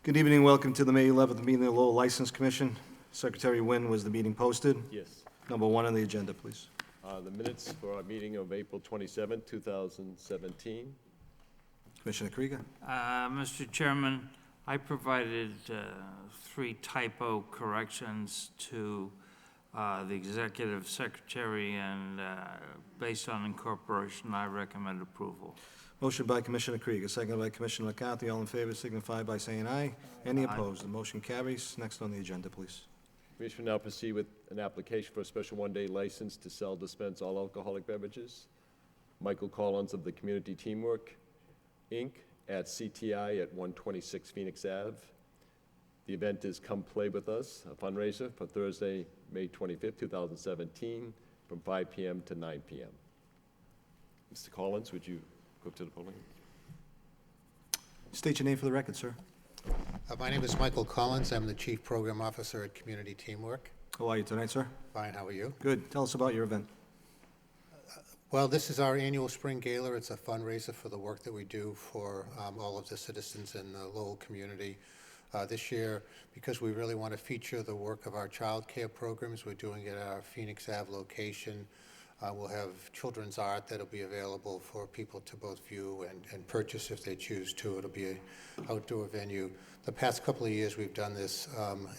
Good evening, welcome to the May 11th meeting of the Lowell License Commission. Secretary Wynn, was the meeting posted? Yes. Number 1 on the agenda, please. The minutes for our meeting of April 27, 2017. Commissioner Krieger? Mr. Chairman, I provided 3 typo corrections to the executive secretary, and based on incorporation, I recommend approval. Motion by Commissioner Krieger, seconded by Commissioner McCarthy. All in favor signify by saying aye. Any opposed? The motion carries. Next on the agenda, please. Commission will now proceed with an application for a special one-day license to sell, dispense all alcoholic beverages. Michael Collins of the Community Teamwork, Inc., at CTI at 126 Phoenix Ave. The event is Come Play With Us, a fundraiser for Thursday, May 25th, 2017, from 5 p.m. to 9 p.m. Mr. Collins, would you go to the podium? State your name for the record, sir. My name is Michael Collins. I'm the Chief Program Officer at Community Teamwork. How are you tonight, sir? Fine, how are you? Good. Tell us about your event. Well, this is our annual Spring Gala. It's a fundraiser for the work that we do for all of the citizens in the Lowell community. This year, because we really want to feature the work of our child care programs, we're doing it at our Phoenix Ave location. We'll have children's art that'll be available for people to both view and purchase if they choose to. It'll be an outdoor venue. The past couple of years, we've done this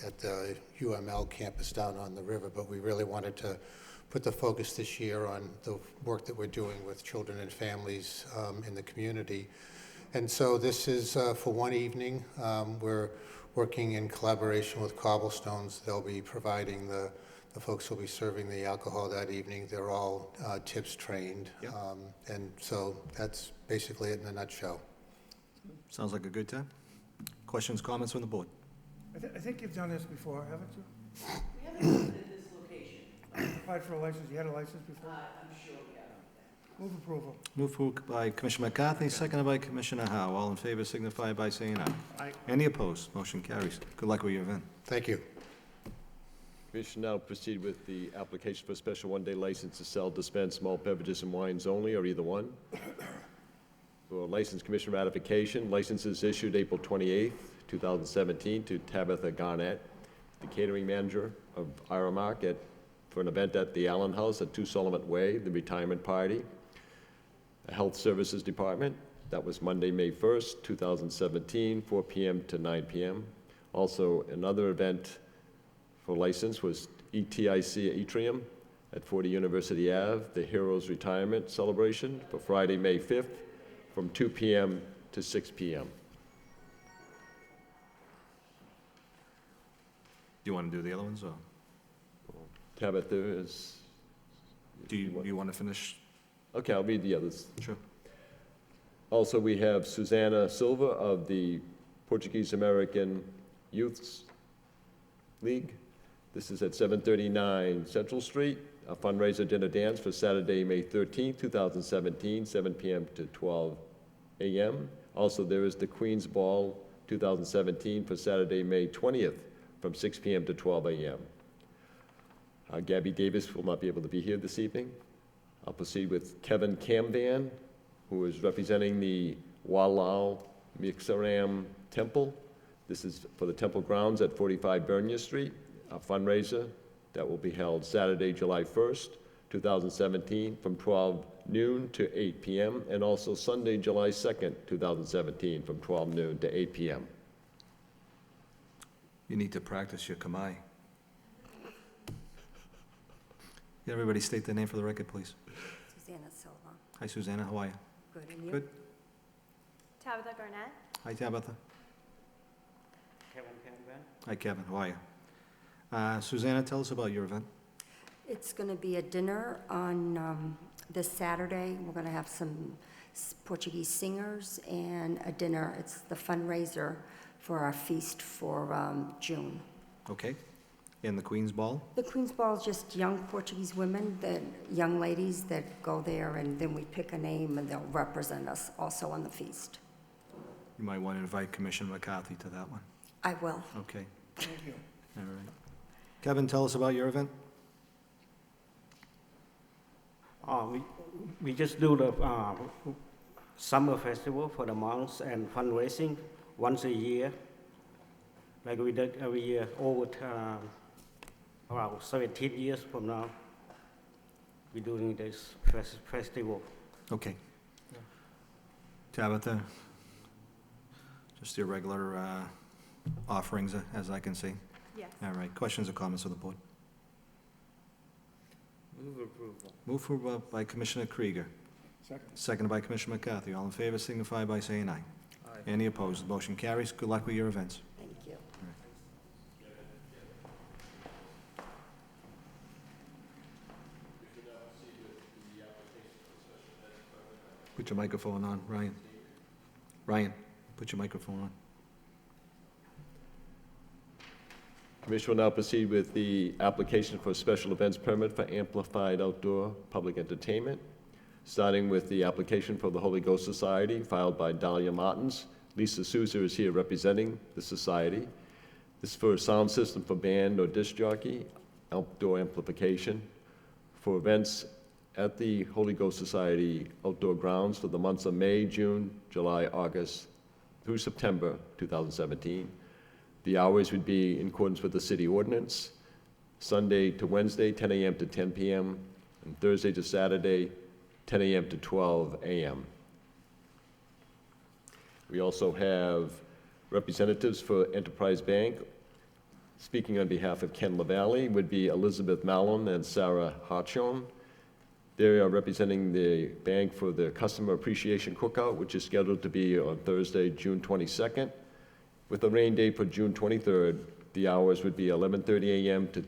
at the UML campus down on the river, but we really wanted to put the focus this year on the work that we're doing with children and families in the community. And so this is for one evening. We're working in collaboration with Cobblestones. They'll be providing the folks who will be serving the alcohol that evening. They're all tips trained. Yep. And so that's basically it in a nutshell. Sounds like a good time. Questions, comments from the board? I think you've done this before, haven't you? We haven't visited this location. Applied for a license, you had a license before? I'm sure we have. Move approval. Moved by Commissioner McCarthy, seconded by Commissioner Howe. All in favor signify by saying aye. Aye. Any opposed? Motion carries. Good luck with your event. Thank you. Commission now proceed with the application for a special one-day license to sell, dispense malt beverages and wines only, or either one. For License Commission ratification, licenses issued April 28th, 2017 to Tabitha Garnett, the catering manager of Aramark, for an event at the Allen House at 2 Solomon Way, the retirement party. A Health Services Department, that was Monday, May 1st, 2017, 4 p.m. to 9 p.m. Also, another event for license was ETIC Atrium at 40 University Ave, the Heroes Retirement Celebration for Friday, May 5th, from 2 p.m. to 6 p.m. Do you want to do the other ones, or Tabitha is... do you want to finish? Okay, I'll read the others. Sure. Also, we have Susanna Silva of the Portuguese American Youth League. This is at 739 Central Street, a fundraiser dinner dance for Saturday, May 13th, 2017, 7 p.m. to 12 a.m. Also, there is the Queen's Ball 2017 for Saturday, May 20th, from 6 p.m. to 12 a.m. Gabby Davis will not be able to be here this evening. I'll proceed with Kevin Camvan, who is representing the Walao Mixaram Temple. This is for the temple grounds at 45 Bernier Street, a fundraiser that will be held Saturday, July 1st, 2017, from 12 noon to 8 p.m., and also Sunday, July 2nd, 2017, from 12 noon to 8 p.m. You need to practice your Kamai. Can everybody state their name for the record, please? Susanna Silva. Hi, Susanna, how are you? Good, and you? Good. Tabitha Garnett. Hi, Tabitha. Kevin Canvan? Hi, Kevin, how are you? Susanna, tell us about your event. It's going to be a dinner on this Saturday. We're going to have some Portuguese singers and a dinner. It's the fundraiser for our feast for June. Okay. And the Queen's Ball? The Queen's Ball is just young Portuguese women, young ladies that go there, and then we pick a name, and they'll represent us also on the feast. You might want to invite Commissioner McCarthy to that one. I will. Okay. Thank you. All right. Kevin, tell us about your event. We just do the summer festival for the monks and fundraising once a year, like we did every year over around 17 years from now. We're doing this festival. Okay. Tabitha? Just your regular offerings, as I can see. Yes. All right, questions or comments of the board? Move approval. Move for by Commissioner Krieger, Second. seconded by Commissioner McCarthy. All in favor signify by saying aye. Any opposed? The motion carries. Good luck with your events. Thank you. Put your microphone on, Ryan. Ryan, put your microphone on. Commission will now proceed with the application for a special events permit for amplified outdoor public entertainment, starting with the application for the Holy Ghost Society filed by Dahlia Martins. Lisa Souza is here representing the society. This is for a sound system for band or disc jockey, outdoor amplification, for events at the Holy Ghost Society outdoor grounds for the months of May, June, July, August, through September 2017. The hours would be in accordance with the city ordinance, Sunday to Wednesday, 10 a.m. to 10 p.m., and Thursday to Saturday, 10 a.m. to 12 a.m. We also have representatives for Enterprise Bank. Speaking on behalf of Ken LaValle would be Elizabeth Mallon and Sarah Hartshorn. They are representing the bank for the Customer Appreciation Cookout, which is scheduled to be on Thursday, June 22nd. With a rain date for June 23rd, the hours would be 11:30 a.m. to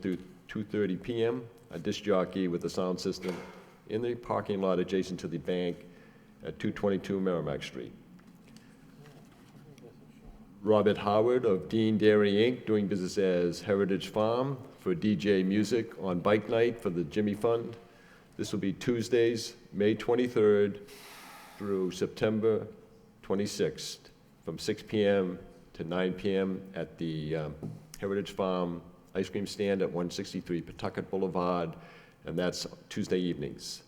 2:30 p.m. A disc jockey with a sound system in the parking lot adjacent to the bank at 222 Merrimack Street. Robert Howard of Dean Dairy Inc., doing business as Heritage Farm, for DJ music on Bike Night for the Jimmy Fund. This will be Tuesdays, May 23rd through September 26th, from 6 p.m. to 9 p.m. at the Heritage Farm ice cream stand at 163 Pawtucket Boulevard, and that's Tuesday evenings.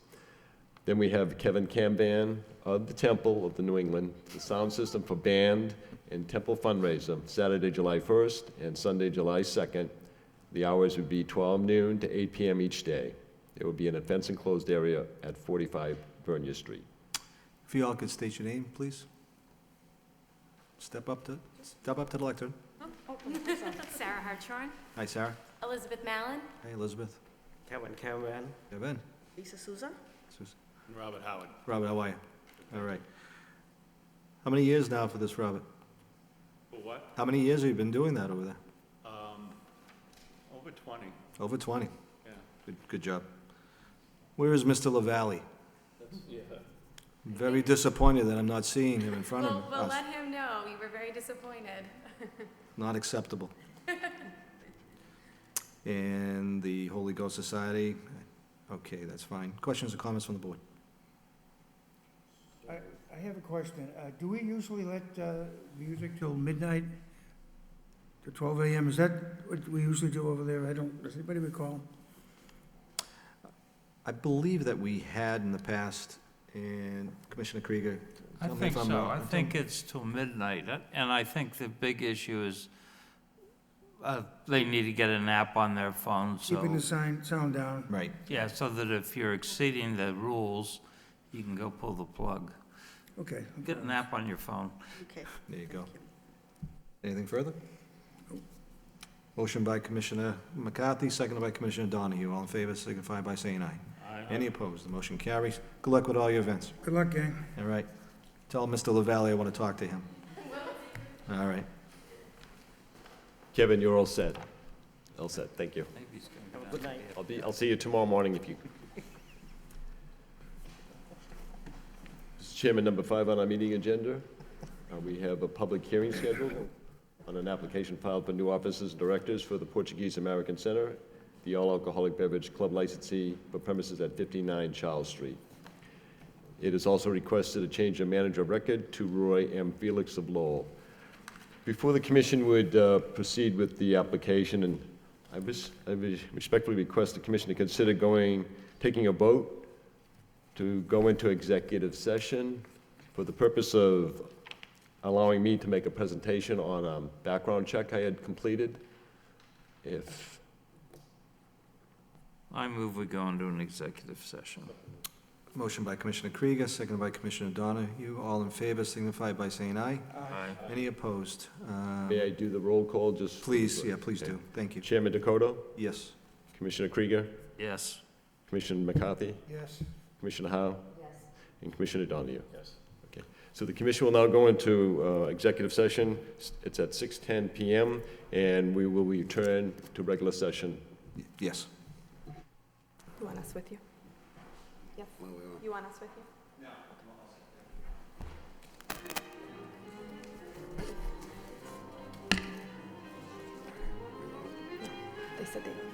Then we have Kevin Camban of the Temple of the New England, the sound system for band and temple fundraiser, Saturday, July 1st and Sunday, July 2nd. The hours would be 12 noon to 8 p.m. each day. It would be in a fence-enclosed area at 45 Vernier Street. If you all could state your name, please. Step up to the lectern. Sarah Hartshorn, Hi, Sarah. Elizabeth Mallon, Hi, Elizabeth. Kevin Cameron. Kevin. Lisa Souza? Susan. Robert Howard. Robert, how are you? All right. How many years now for this, Robert? For what? How many years have you been doing that over there? Over 20, Over 20. yeah. Good job. Where is Mr. LaValle? Very disappointed that I'm not seeing him in front of We'll us. let him know. We were very disappointed. Not acceptable. And the Holy Ghost Society, okay, that's fine. Questions or comments from the board? I have a question. Do we usually let music till midnight, to 12 a.m.? Is that what we usually do over there? Does anybody recall? I believe that we had in the past, and Commissioner Krieger, I tell me think if I'm so. wrong. I think it's till midnight, and I think the big issue is they need to get an app on their phone, Keeping so, the sound down? Right. yeah, so that if you're exceeding the rules, you can go pull the plug. Okay. Get an app on your phone. Okay. There you go. Anything further? Motion by Commissioner McCarthy, seconded by Commissioner Donahue. All in favor signify by saying aye. Any opposed? The motion carries. Good luck with all your events. Good luck, gang. All right. Tell Mr. LaValle I want to talk to him. All right. Kevin, you're all set. All set, thank you. Maybe he's gonna Have a go good down. night. I'll see you tomorrow morning if you. Mr. Chairman, number 5 on our meeting agenda, we have a public hearing scheduled on an application filed for new officers and directors for the Portuguese American Center, the all-alcoholic beverage club licensee for premises at 59 Charles Street. It is also requested a change of manager of record to Roy M. Felix of Lowell. Before the commission would proceed with the application, and I respectfully request the commission to consider taking a vote to go into executive session for the purpose of allowing me to make a presentation on a background check I had completed. If, I move we go into an executive session. Motion by Commissioner Krieger, seconded by Commissioner Donahue. All in favor signify by saying aye. Aye. Any opposed? may I do the roll call just? Please, yeah, please Okay. do. Thank you. Chairman Dakota, Yes. Commissioner Krieger, Yes. Commissioner McCarthy, Yes. Commissioner Howe, Yes. and Commissioner Donahue. Yes. Okay, so the commission will now go into executive session. It's at 6:10 PM, and we will return to regular session. Yes. You want us with you? Yes. You want us with you? No. They said they don't.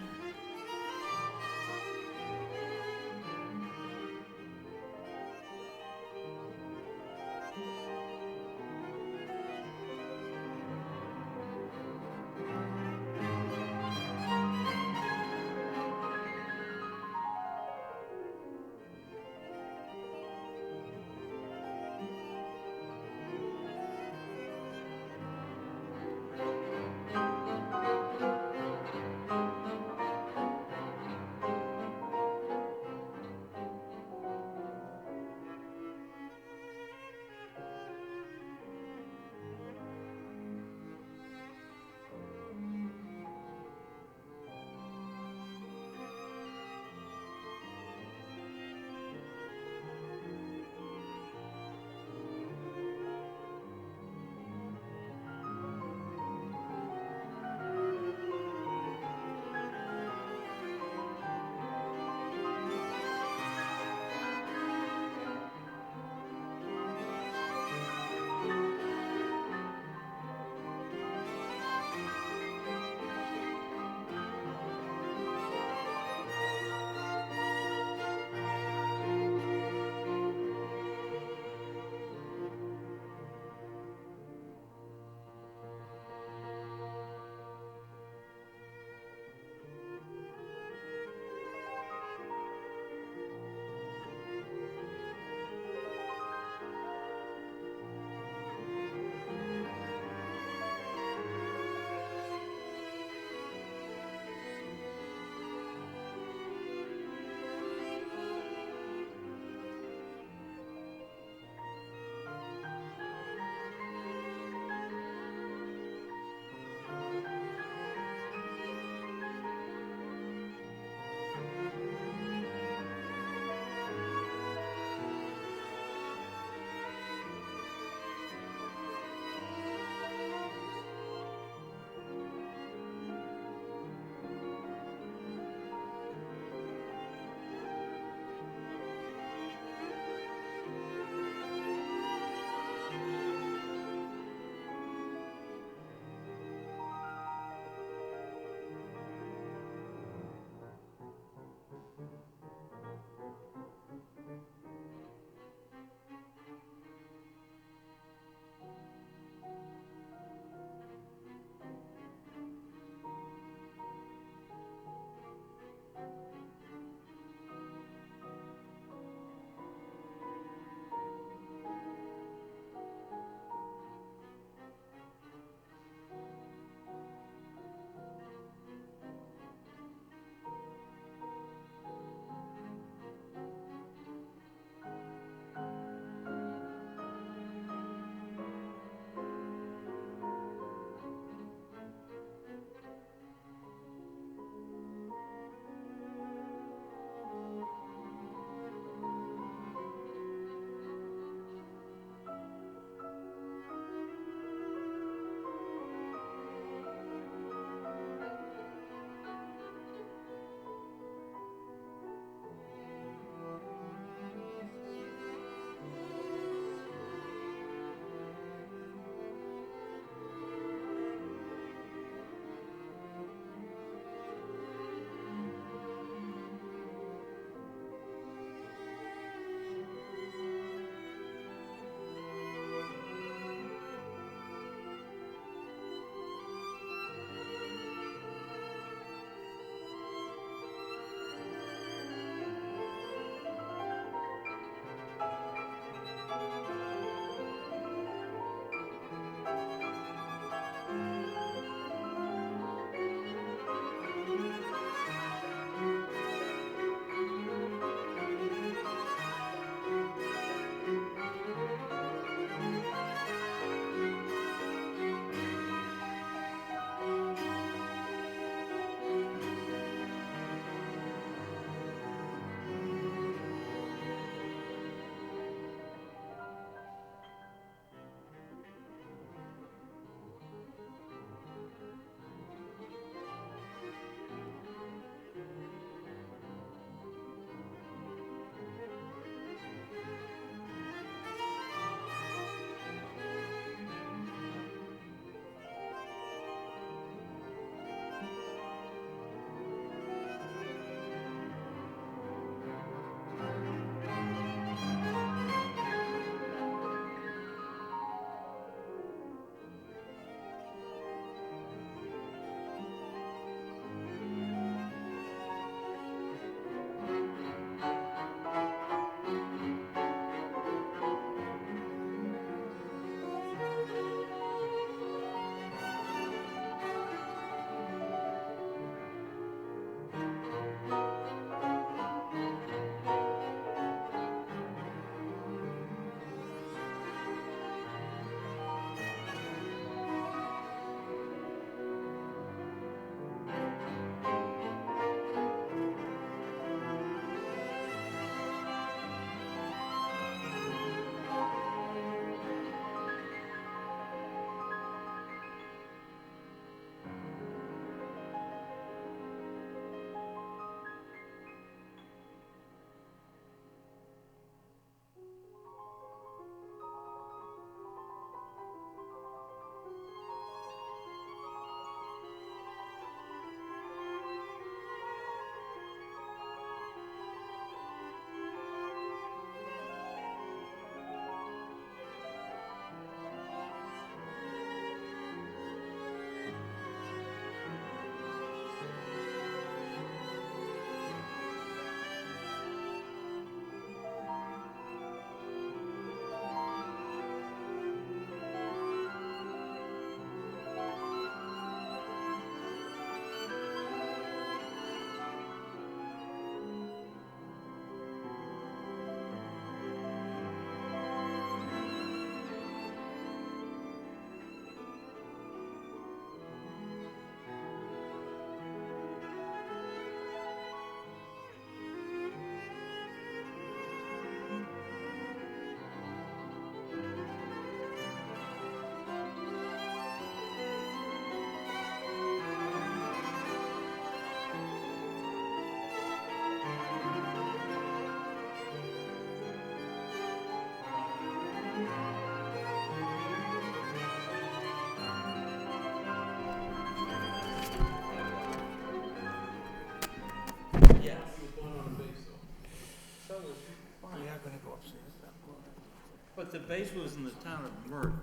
base was in the town of Merck.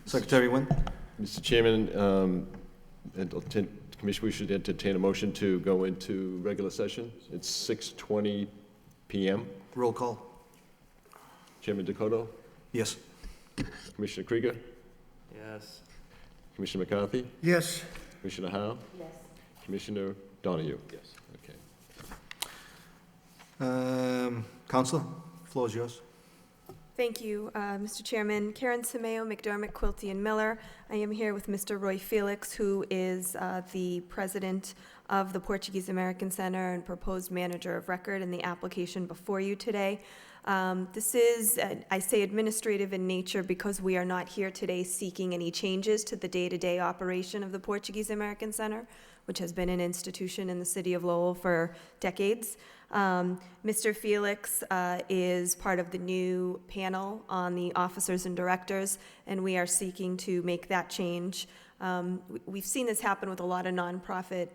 Secretary Wynn? Mr. Chairman, Commission, we should entertain a motion to go into regular session. It's 6:20 PM. Roll call. Chairman Dakota, Yes. Commissioner Krieger, Yes. Commissioner McCarthy, Yes. Commissioner Howe, Yes. Commissioner Donahue. Yes. Okay. Counselor, floor is yours. Thank you, Mr. Chairman. Karen Simeo, McDermott, Quilty, and Miller. I am here with Mr. Roy Felix, who is the president of the Portuguese American Center and proposed manager of record in the application before you today. This is, I say administrative in nature because we are not here today seeking any changes to the day-to-day operation of the Portuguese American Center, which has been an institution in the city of Lowell for decades. Mr. Felix is part of the new panel on the officers and directors, and we are seeking to make that change. We've seen this happen with a lot of nonprofit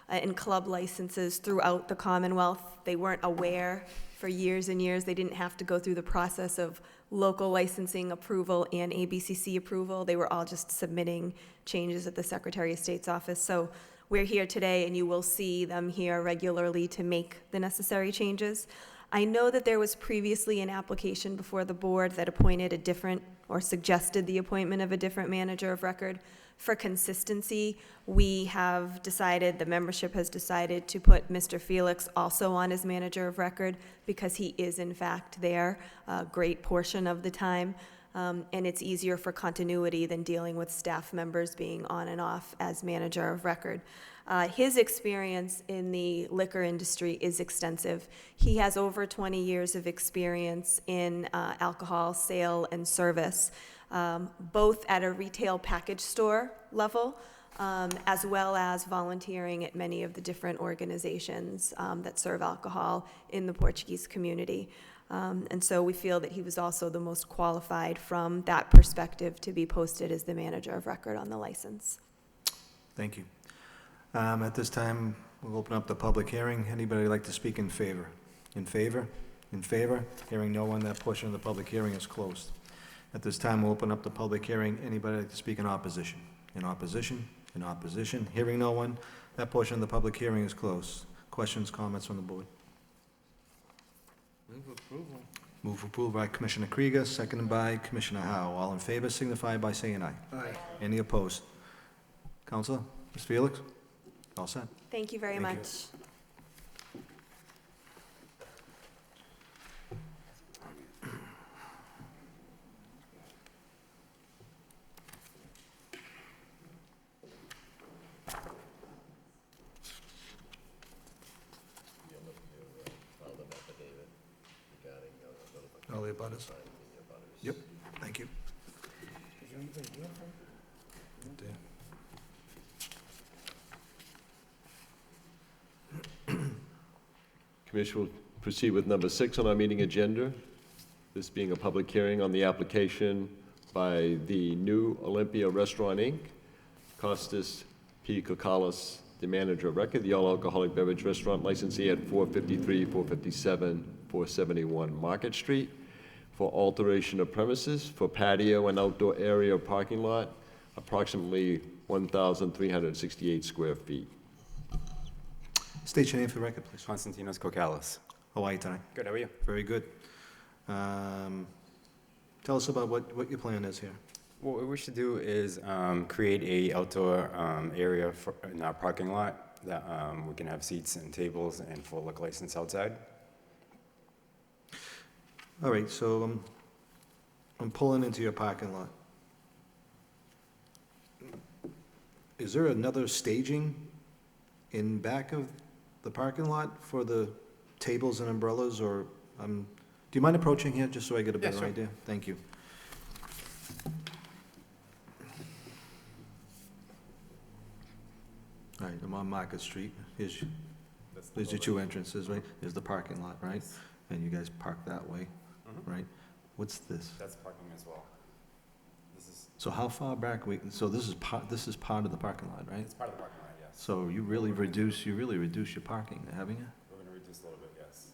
and club licenses throughout the Commonwealth. They weren't aware for years and years. They didn't have to go through the process of local licensing approval and ABCC approval. They were all just submitting changes at the Secretary of State's office. So we're here today, and you will see them here regularly to make the necessary changes. I know that there was previously an application before the board that appointed a different, or suggested the appointment of a different manager of record. For consistency, we have decided, the membership has decided to put Mr. Felix also on as manager of record because he is in fact there a great portion of the time. And it's easier for continuity than dealing with staff members being on and off as manager of record. His experience in the liquor industry is extensive. He has over 20 years of experience in alcohol sale and service, both at a retail package store level, as well as volunteering at many of the different organizations that serve alcohol in the Portuguese community. And so we feel that he was also the most qualified from that perspective to be posted as the manager of record on the license. Thank you. At this time, we'll open up the public hearing. Anybody like to speak in favor? In favor? In favor? Hearing no one, that portion of the public hearing is closed. At this time, we'll open up the public hearing. Anybody like to speak in opposition? In opposition? In opposition? Hearing no one, that portion of the public hearing is closed. Questions, comments from the board? Move approval. Move approval by Commissioner Krieger, seconded by Commissioner Howe. All in favor signify by saying aye. Aye. Any opposed? Counselor, Ms. Felix? All set. Thank you very Thank you. much. All the abutters? Yep, thank you. Commission will proceed with number 6 on our meeting agenda, this being a public hearing on the application by the New Olympia Restaurant, Inc., Costas P. Kokalis, the manager of record, the all-alcoholic beverage restaurant licensee at 453, 457, 471 Market Street, for alteration of premises for patio and outdoor area parking lot, approximately 1,368 square feet. State your name for the record, please. Konstantinos Kokalis. How are you tonight? Good, how are you? Very good. Tell us about what your plan is here. What we wish to do is create a outdoor area in our parking lot that we can have seats and tables and full liquor license outside. All right, so I'm pulling into your parking lot. Is there another staging in back of the parking lot for the tables and umbrellas, or, do you mind approaching here, just so I get a better sure. idea? Thank you. All right, I'm on Market Street. Here's your two entrances, right? There's the parking lot, right? And you guys park that way, right? What's this? That's parking as well. This is, So how far back so this is part of the parking lot, right? it's part of the parking lot, yes. So you really reduce your parking, haven't you? We're gonna reduce a little bit, yes.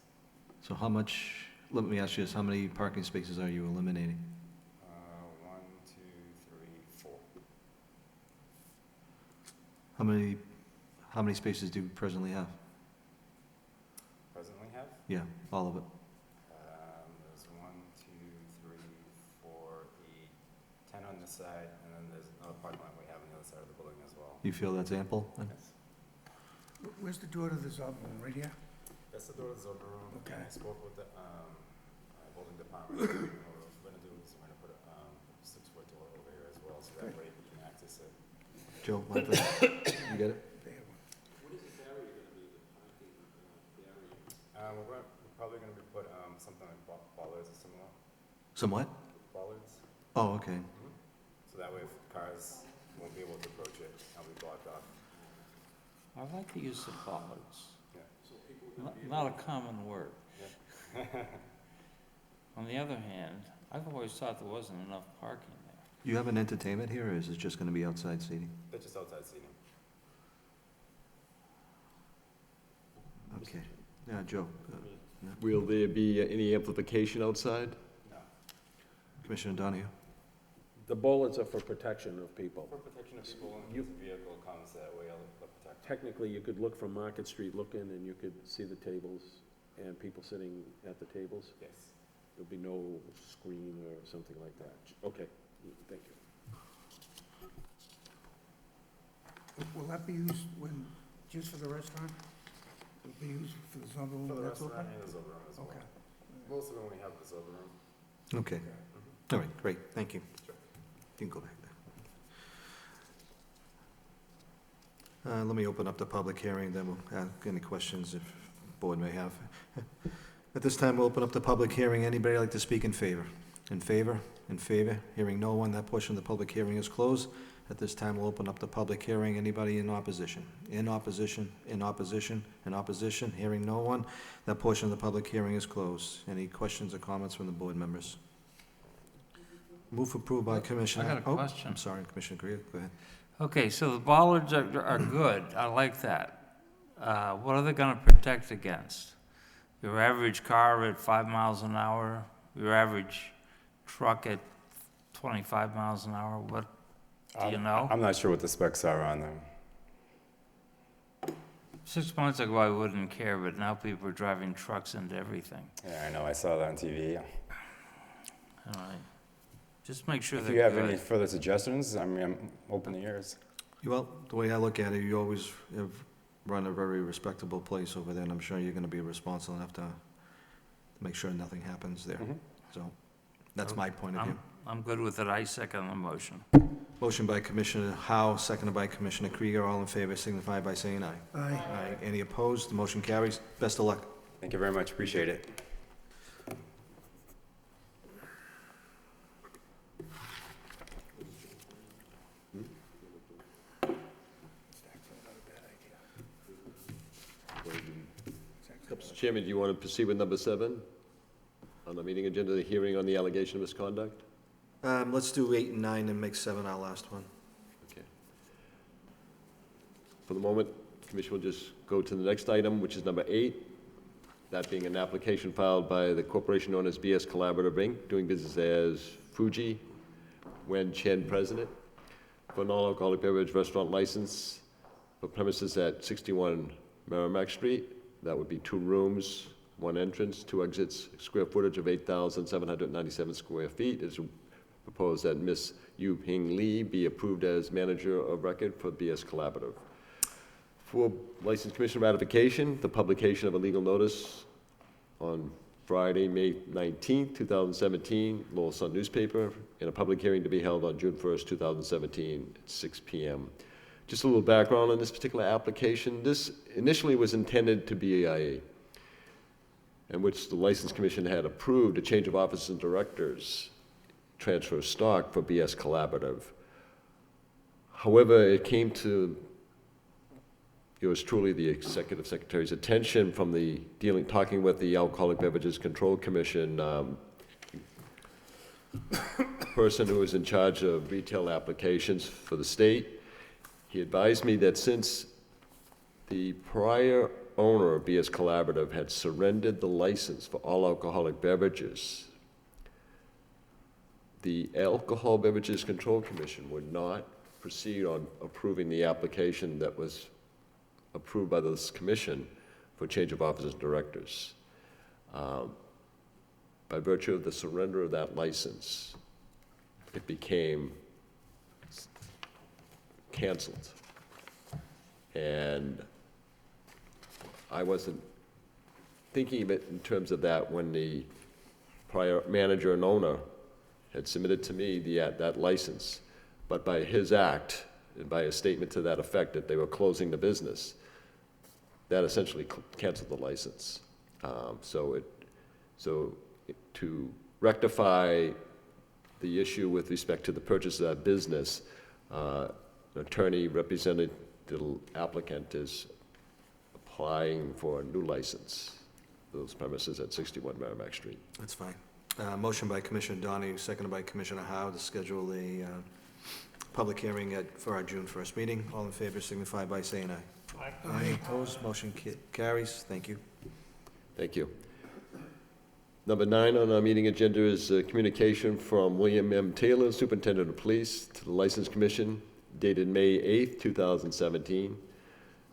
So how much, let me ask you this, how many parking spaces are you eliminating? 1, 2, 3, 4. How many spaces do you presently have? Presently have? Yeah, all of it. There's 1, 2, 3, 4, 8, 10 on this side, and then there's another parking lot we have on the other side of the building as well. You feel that's ample? then? Yes. Where's the door to the Zob room, right here? That's the door to the Zoba room. Okay. And I spoke with the building department. What we're gonna do is we're gonna put a 6-foot door over here as well, so that way we can access it. Joe, Michael, you get it? We're probably gonna be put something like bollards or similar. Somewhat? Bollards. Oh, okay. So that way if cars won't be able to approach it, it'll be blocked off. I like the use of bollards. Yeah. Not a common word. On the other hand, I've always thought there wasn't enough parking there. You have an entertainment here, or is it just gonna be outside seating? That's just outside seating. Okay. Yeah, Joe. Will there be any amplification outside? No. Commissioner Donahue? The bollards are for protection of people. For protection of people and if the vehicle comes that way, they'll protect. Technically, you could look from Market Street, look in, and you could see the tables and people sitting at the tables. Yes. There'll be no screen or something like that. Okay, thank you. Will that be used when, just for the restaurant? Will it be used for the Zob room? For the That's restaurant open? and the Zoba room as well. Okay. Most of them we have the Zoba room. Okay. All right, great, thank you. Sure. You can go back there. Let me open up the public hearing, then we'll ask any questions if the board may have. At this time, we'll open up the public hearing. Anybody like to speak in favor? In favor? In favor? Hearing no one, that portion of the public hearing is closed. At this time, we'll open up the public hearing. Anybody in opposition? In opposition, in opposition, in opposition? Hearing no one, that portion of the public hearing is closed. Any questions or comments from the board members? Move approved by Commissioner. I got a Oh, question. I'm sorry, Commissioner Greer, go ahead. Okay, so the bollards are good, I like that. What are they gonna protect against? Your average car at 5 miles an hour, your average truck at 25 miles an hour, what, do you know? I'm not sure what the specs are on them. 6 months ago, I wouldn't care, but now people are driving trucks into everything. Yeah, I know, I saw that on TV. All right. Just make sure If they're you have any good. further suggestions, I mean, I'm open to yours. Well, the way I look at it, you always have run a very respectable place over there, and I'm sure you're gonna be responsible enough to make sure nothing happens there. Mhm. So, that's my point of view. I'm good with it, I second the motion. Motion by Commissioner Howe, seconded by Commissioner Krieger. All in favor signify by saying aye. Aye. Aye. Any opposed? The motion carries. Best of luck. Thank you very much, appreciate it. Mr. Chairman, do you want to proceed with number 7 on the meeting agenda, the hearing on the allegation of misconduct? Let's do 8 and 9 and make 7 our last one. Okay. For the moment, the Commission will just go to the next item, which is number 8, that being an application filed by the corporation known as BS Collaborative Inc., doing business as Fuji Wen Chen President, for an all-alcoholic beverage restaurant license for premises at 61 Merrimack Street. That would be 2 rooms, 1 entrance, 2 exits, square footage of 8,797 square feet. It's proposed that Ms. Yu Ping Lee be approved as manager of record for BS Collaborative. For License Commission ratification, the publication of a legal notice on Friday, May 19th, 2017, Lowell Sun newspaper, and a public hearing to be held on June 1st, 2017, at 6 p.m. Just a little background on this particular application. This initially was intended to be in which the License Commission had approved a change of officers and directors, transfer of stock for BS Collaborative. However, it came to yours truly, the Executive Secretary's attention from the talking with the Alcoholic Beverages Control Commission person who was in charge of retail applications for the state. He advised me that since the prior owner, BS Collaborative, had surrendered the license for all alcoholic beverages, the Alcohol Beverages Control Commission would not proceed on approving the application that was approved by this commission for change of officers and directors. By virtue of the surrender of that license, it became canceled. And I wasn't thinking of it in terms of that when the prior manager and owner had submitted to me that license. But by his act, and by a statement to that effect that they were closing the business, that essentially canceled the license. So to rectify the issue with respect to the purchase of that business, an attorney representing the applicant is applying for a new license for those premises at 61 Merrimack Street. That's fine. Motion by Commissioner Donahue, seconded by Commissioner Howe to schedule a public hearing for our June 1st meeting. All in favor signify by saying aye. Aye. Opposed, motion carries. Thank you. Thank you. Number 9 on our meeting agenda is a communication from William M. Taylor, Superintendent of Police, to the License Commission dated May 8th, 2017,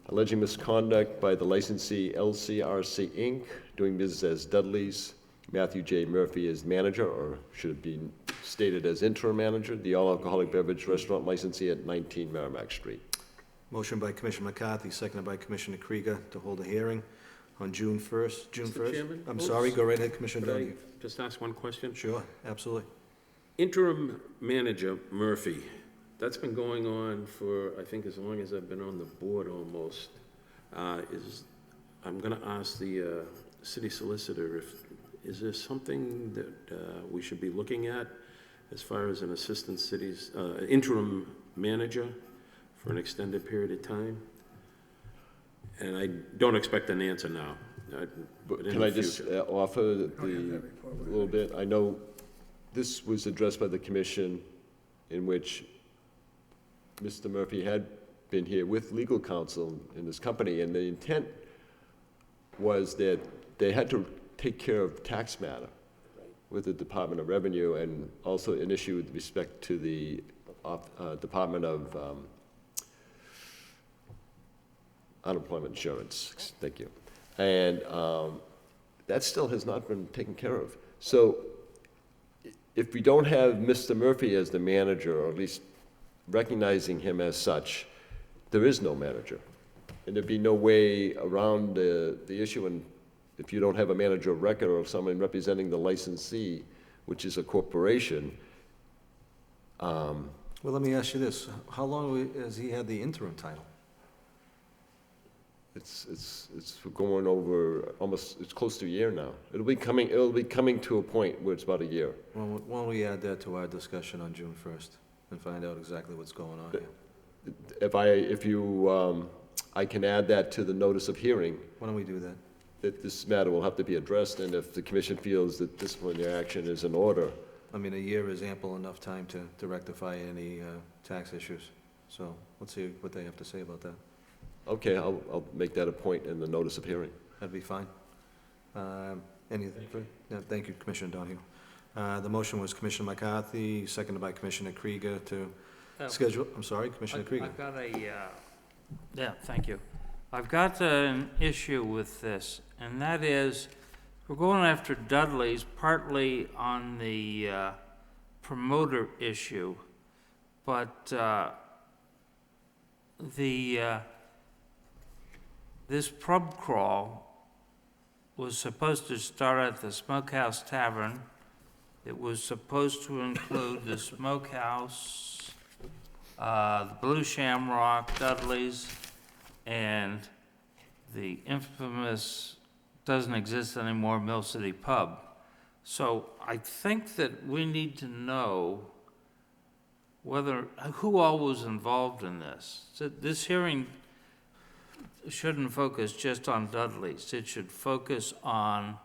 alleging misconduct by the licensee LCRC Inc., doing business as Dudley's, Matthew J. Murphy as manager, or should it be stated as interim manager, the all-alcoholic beverage restaurant licensee at 19 Merrimack Street. Motion by Commissioner McCarthy, seconded by Commissioner Krieger to hold a hearing on June 1st. Mr. Chairman? I'm sorry, go right ahead, Commissioner Could I Donahue. just ask one question? Sure, absolutely. Interim manager Murphy, that's been going on for, I think, as long as I've been on the board almost. I'm gonna ask the city solicitor is there something that we should be looking at as far as an assistant city's interim manager for an extended period of time? And I don't expect an answer now. But can I just offer a little bit? I know this was addressed by the commission, in which Mr. Murphy had been here with legal counsel in this company, and the intent was that they had to take care of tax matter with the Department of Revenue, and also an issue with respect to the Department of Unemployment Insurance. Thank you. And that still has not been taken care of. So if we don't have Mr. Murphy as the manager, or at least recognizing him as such, there is no manager. And there'd be no way around the issue, and if you don't have a manager of record or someone representing the licensee, which is a corporation. Well, let me ask you this. How long has he had the interim title? It's going over almost, it's close to a year now. It'll be coming to a point where it's about a year. Well, why don't we add that to our discussion on June 1st and find out exactly what's going on here? I can add that to the notice of hearing, Why don't we do that? that this matter will have to be addressed, and if the commission feels that disciplinary action is in order. I mean, a year is ample enough time to rectify any tax issues. So let's see what they have to say about that. Okay, I'll make that a point in the notice of hearing. That'd be fine. Anything further? No, thank you, Commissioner Donahue. The motion was Commissioner McCarthy, seconded by Commissioner Krieger to schedule, I'm sorry, Commissioner Krieger. I've got yeah, thank you. I've got an issue with this, and that is, we're going after Dudley's partly on the promoter issue, but this pub crawl was supposed to start at the Smokehouse Tavern. It was supposed to include the Smokehouse, the Blue Shamrock, Dudley's, and the infamous, doesn't exist anymore, Mill City Pub. So I think that we need to know who all was involved in this. So this hearing shouldn't focus just on Dudley's. It should focus on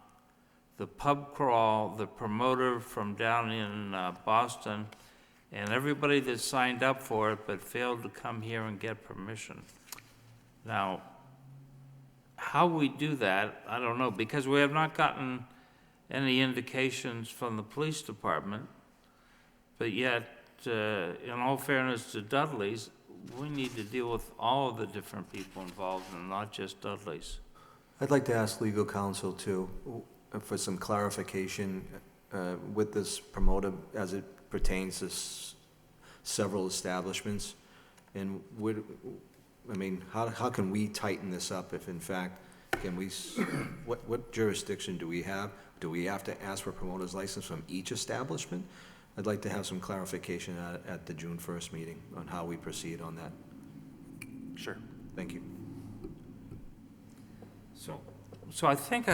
the pub crawl, the promoter from down in Boston, and everybody that signed up for it but failed to come here and get permission. Now, how we do that, I don't know, because we have not gotten any indications from the police department, but yet, in all fairness to Dudley's, we need to deal with all of the different people involved and not just Dudley's. I'd like to ask legal counsel too, for some clarification with this promoter as it pertains to several establishments. And how can we tighten this up if in fact, what jurisdiction do we have? Do we have to ask for a promoter's license from each establishment? I'd like to have some clarification at the June 1st meeting on how we proceed on that. Sure. Thank you. So I think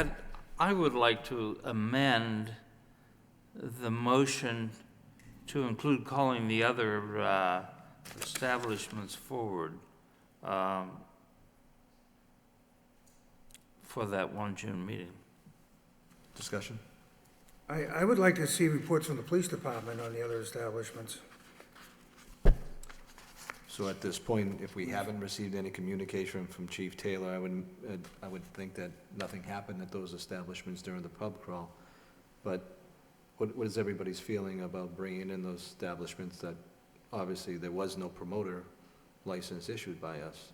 I would like to amend the motion to include calling the other establishments forward for that 1 June meeting. Discussion? I would like to see reports from the police department on the other establishments. So at this point, if we haven't received any communication from Chief Taylor, I would think that nothing happened at those establishments during the pub crawl. But what is everybody's feeling about bringing in those establishments that obviously there was no promoter license issued by us?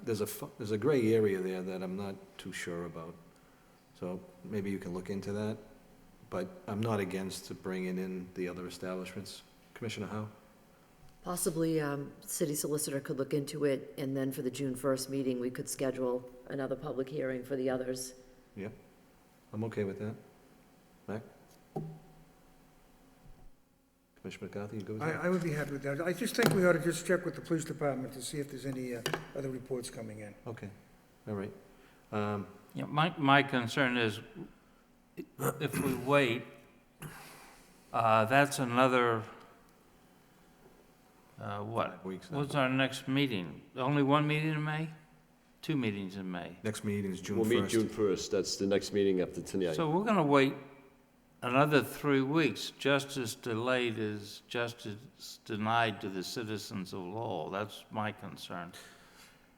There's a gray area there that I'm not too sure about. So maybe you can look into that, but I'm not against bringing in the other establishments. Commissioner Howe? Possibly, city solicitor could look into it, and then for the June 1st meeting, we could schedule another public hearing for the others. Yeah, I'm okay with that. Mac? Commissioner McCarthy, you go with that? I would be happy with that. I just think we ought to just check with the police department to see if there's any other reports coming in. Okay, all right. Yeah, my concern is if we wait, that's another, Weeks now. what's our next meeting? Only one meeting in May? 2 meetings in May. Next meeting is June 1st. We'll meet June 1st. That's the next meeting after tonight. So we're gonna wait another 3 weeks. Justice delayed is justice denied to the citizens of Lowell. That's my concern.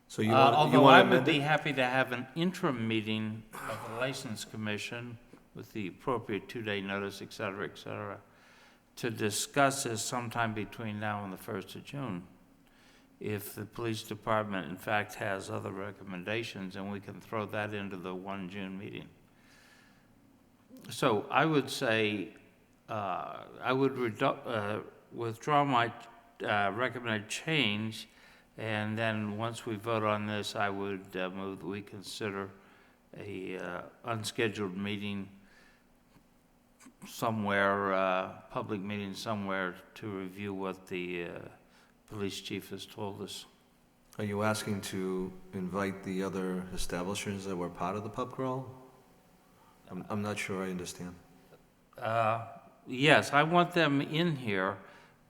So you want to Although I would amend be it? happy to have an interim meeting of the License Commission with the appropriate 2-day notice, et cetera, to discuss this sometime between now and the 1st of June. If the police department in fact has other recommendations, and we can throw that into the 1 June meeting. So I would say, I would withdraw my recommended change, and then once we vote on this, I would move that we consider a unscheduled meeting somewhere, public meeting somewhere to review what the police chief has told us. Are you asking to invite the other establishments that were part of the pub crawl? I'm not sure I understand. Yes, I want them in here,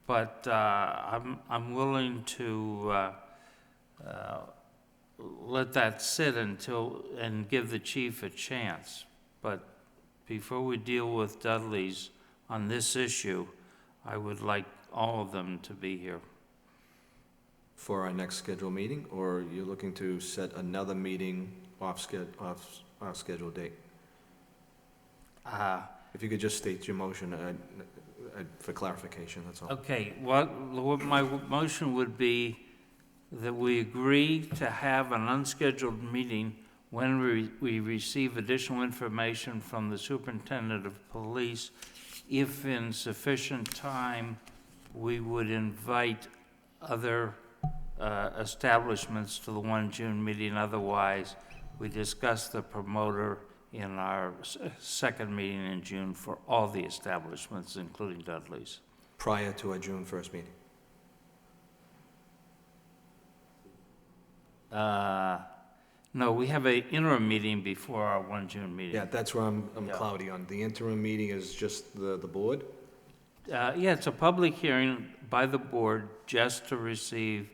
but I'm willing to let that sit and give the chief a chance. But before we deal with Dudley's on this issue, I would like all of them to be here. For our next scheduled meeting, or you're looking to set another meeting off schedule date? If you could just state your motion for clarification, that's all. Okay, what my motion would be that we agree to have an unscheduled meeting when we receive additional information from the superintendent of police. If in sufficient time, we would invite other establishments to the 1 June meeting. Otherwise, we discuss the promoter in our second meeting in June for all the establishments, including Dudley's. Prior to our June 1st meeting. No, we have an interim meeting before our 1 June meeting. Yeah, that's where I'm Yeah. cloudy on. The interim meeting is just the board? Yeah, it's a public hearing by the board just to receive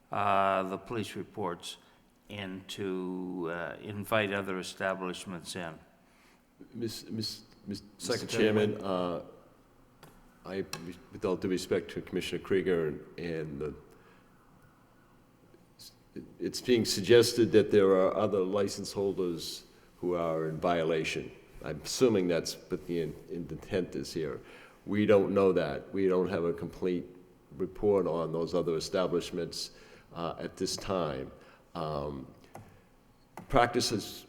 the police reports and to invite other establishments in. Mr. Secretary Chairman, with all due respect to Commissioner Krieger and the it's being suggested that there are other license holders who are in violation. I'm assuming that's what the intent is here. We don't know that. We don't have a complete report on those other establishments at this time. Practice has,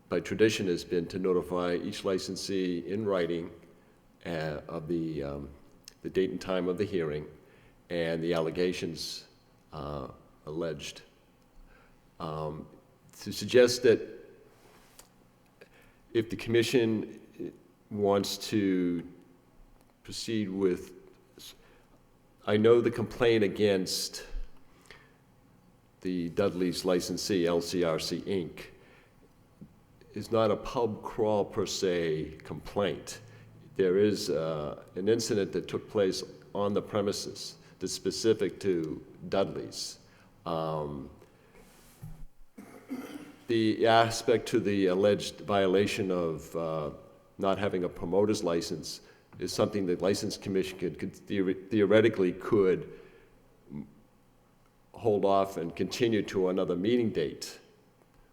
by tradition, has been to notify each licensee in writing of the date and time of the hearing and the allegations alleged. To suggest that if the commission wants to proceed with, I know the complaint against the Dudley's licensee, LCRC Inc., is not a pub crawl per se complaint. There is an incident that took place on the premises that's specific to Dudley's. The aspect to the alleged violation of not having a promoter's license is something the License Commission could theoretically could hold off and continue to another meeting date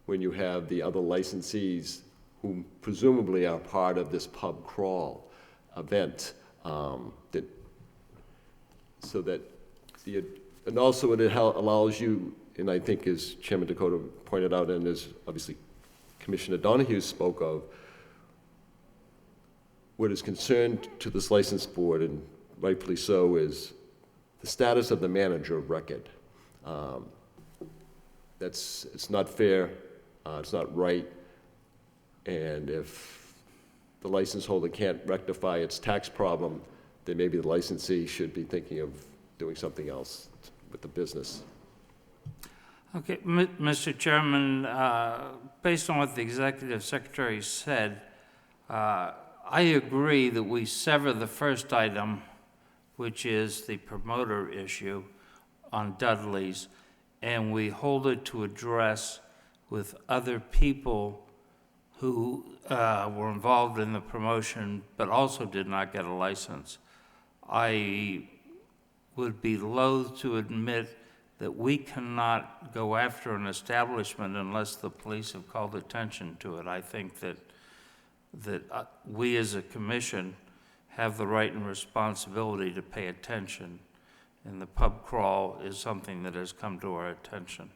when you have the other licensees who presumably are part of this pub crawl event. And also it allows you, and I think as Chairman Dakota pointed out, and as obviously Commissioner Donahue spoke of, what is concerned to this license board, and rightfully so, is the status of the manager of record. It's not fair, it's not right, and if the license holder can't rectify its tax problem, then maybe the licensee should be thinking of doing something else with the business. Okay, Mr. Chairman, based on what the Executive Secretary said, I agree that we sever the first item, which is the promoter issue on Dudley's, and we hold it to address with other people who were involved in the promotion but also did not get a license. I would be loath to admit that we cannot go after an establishment unless the police have called attention to it. I think that we as a commission have the right and responsibility to pay attention, and the pub crawl is something that has come to our attention.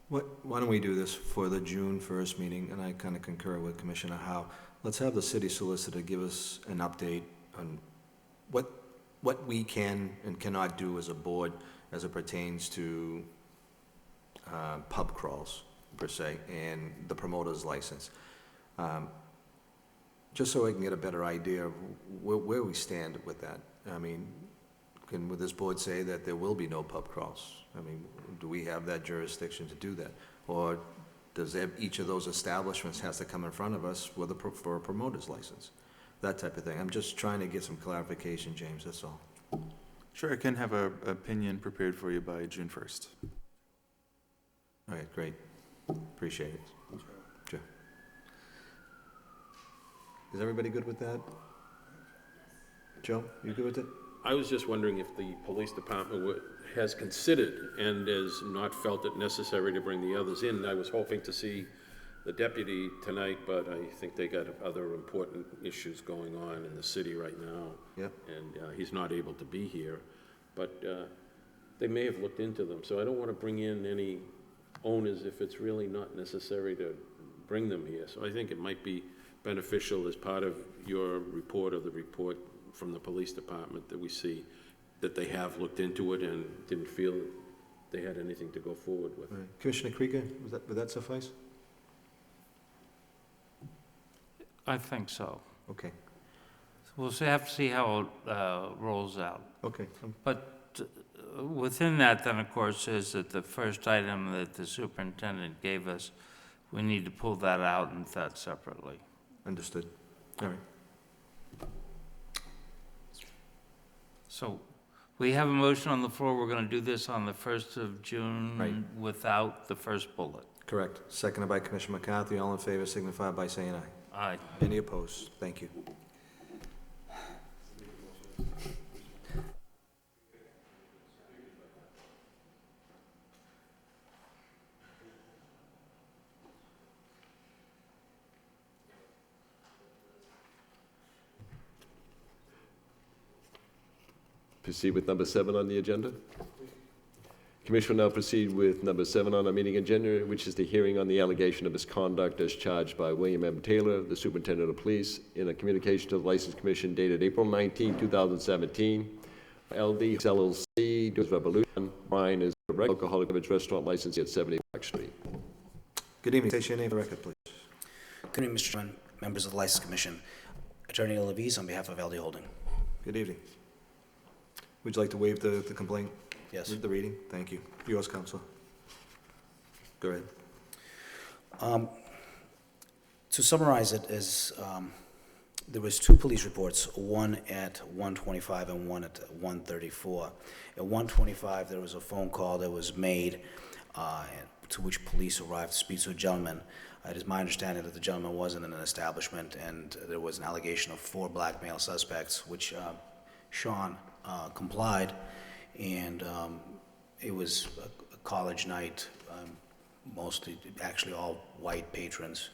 Why don't we do this for the June 1st meeting, and I kind of concur with Commissioner Howe. Let's have the city solicitor give us an update on what we can and cannot do as a board as it pertains to pub crawls, per se, and the promoter's license. Just so I can get a better idea of where we stand with that. I mean, would this board say that there will be no pub crawls? I mean, do we have that jurisdiction to do that? Or does each of those establishments has to come in front of us for a promoter's license? That type of thing. I'm just trying to get some clarification, James, that's all. Sure, I can have an opinion prepared for you by June 1st. All right, great. Appreciate it. Sure. Is everybody good with that? Joe, you good with it? I was just wondering if the police department has considered and has not felt it necessary to bring the others in. I was hoping to see the deputy tonight, but I think they got other important issues going on in the city right now. Yep. And he's not able to be here. But they may have looked into them, so I don't want to bring in any owners if it's really not necessary to bring them here. So I think it might be beneficial as part of your report or the report from the police department that we see that they have looked into it and didn't feel they had anything to go forward with. All right. Commissioner Krieger, would that suffice? I think so. Okay. We'll have to see how it rolls out. Okay. But within that, then, of course, is that the first item that the superintendent gave us, we need to pull that out and that separately. Understood. All right. So we have a motion on the floor. We're going to do this on the 1st of June Right. without the first bullet. Correct. Seconded by Commissioner McCarthy. All in favor signify by saying aye. Aye. Any opposed? Thank you. Proceed with number 7 on the agenda. Commission will now proceed with number 7 on our meeting agenda, which is the hearing on the allegation of misconduct as charged by William M. Taylor, the Superintendent of Police, in a communication to the License Commission dated April 19, 2017. LD LLC, Doers Revolution. Mine is a regular alcoholic beverage restaurant license at 70 Park Street. Good evening. State your name for the record, please. Good evening, Mr. Chairman, members of the License Commission. Attorney Levis on behalf of LD Holding. Good evening. Would you like to waive the complaint? Yes. The reading? Thank you. Yours, Counselor. Go ahead. To summarize it, there was 2 police reports, one at 1:25 and one at 1:34. At 1:25, there was a phone call that was made to which police arrived to speak to a gentleman. It is my understanding that the gentleman wasn't in an establishment, and there was an allegation of 4 black male suspects, which Sean complied, and it was a college night, mostly, actually all white patrons.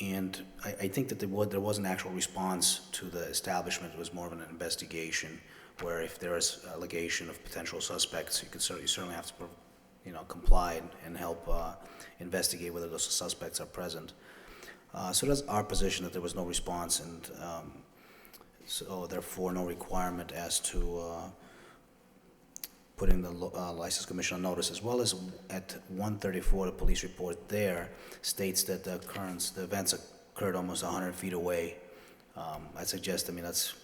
And I think that there was an actual response to the establishment. It was more of an investigation, where if there is allegation of potential suspects, you certainly have to, comply and help investigate whether those suspects are present. So that's our position, that there was no response, and so therefore no requirement as to putting the License Commission on notice, as well as at 1:34, the police report there states that the events occurred almost 100 feet away. I suggest, that's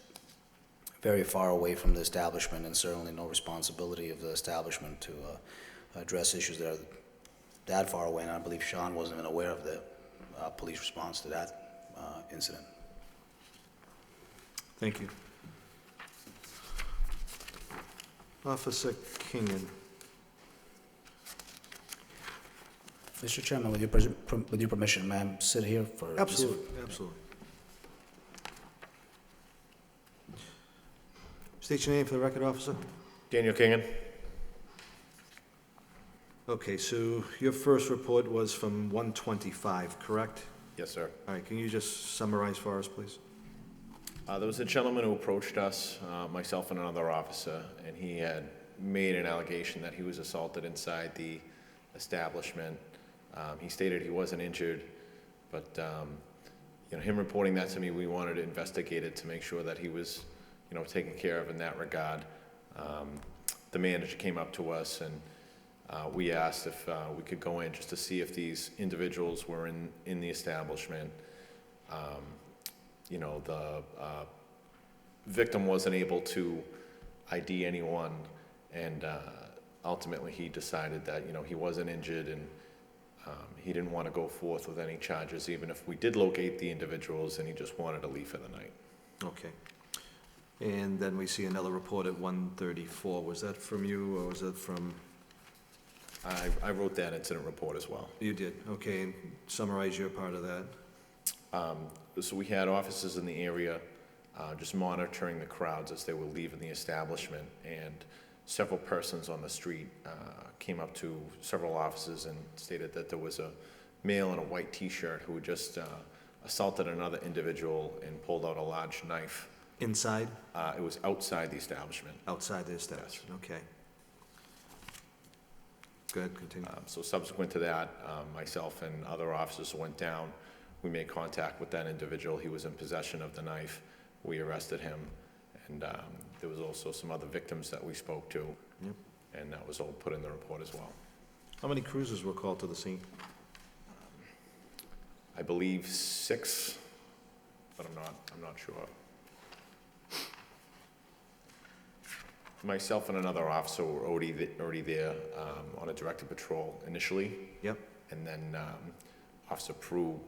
very far away from the establishment, and certainly no responsibility of the establishment to address issues that are that far away, and I believe Sean wasn't even aware of the police response to that incident. Thank you. Officer Kingan. Mr. Chairman, with your permission, ma'am, sit here for... Absolutely, absolutely. State your name for the record, officer. Daniel Kingan. Okay, so your first report was from 1:25, correct? Yes, sir. All right, can you just summarize for us, please? There was a gentleman who approached us, myself and another officer, and he had made an allegation that he was assaulted inside the establishment. He stated he wasn't injured, but him reporting that to me, we wanted to investigate it to make sure that he was, taken care of in that regard. The manager came up to us, and we asked if we could go in just to see if these individuals were in the establishment. The victim wasn't able to ID anyone, and ultimately he decided that, he wasn't injured, and he didn't want to go forth with any charges, even if we did locate the individuals, and he just wanted to leave for the night. Okay. And then we see another report at 1:34. Was that from you, or was that from? I wrote that incident report as well. You did, okay, and summarize your part of that. So we had officers in the area just monitoring the crowds as they were leaving the establishment, and several persons on the street came up to several officers and stated that there was a male in a white t-shirt who had just assaulted another individual and pulled out a large knife. Inside? It was outside the establishment. Outside the establishment, yes. Okay. Go ahead, continue. So subsequent to that, myself and other officers went down. We made contact with that individual. He was in possession of the knife. We arrested him, and there was also some other victims that we spoke to, Yep. and that was all put in the report as well. How many cruisers were called to the scene? I believe 6, but I'm not sure. Myself and another officer were already there on a directed patrol initially. Yep. And then Officer Prue,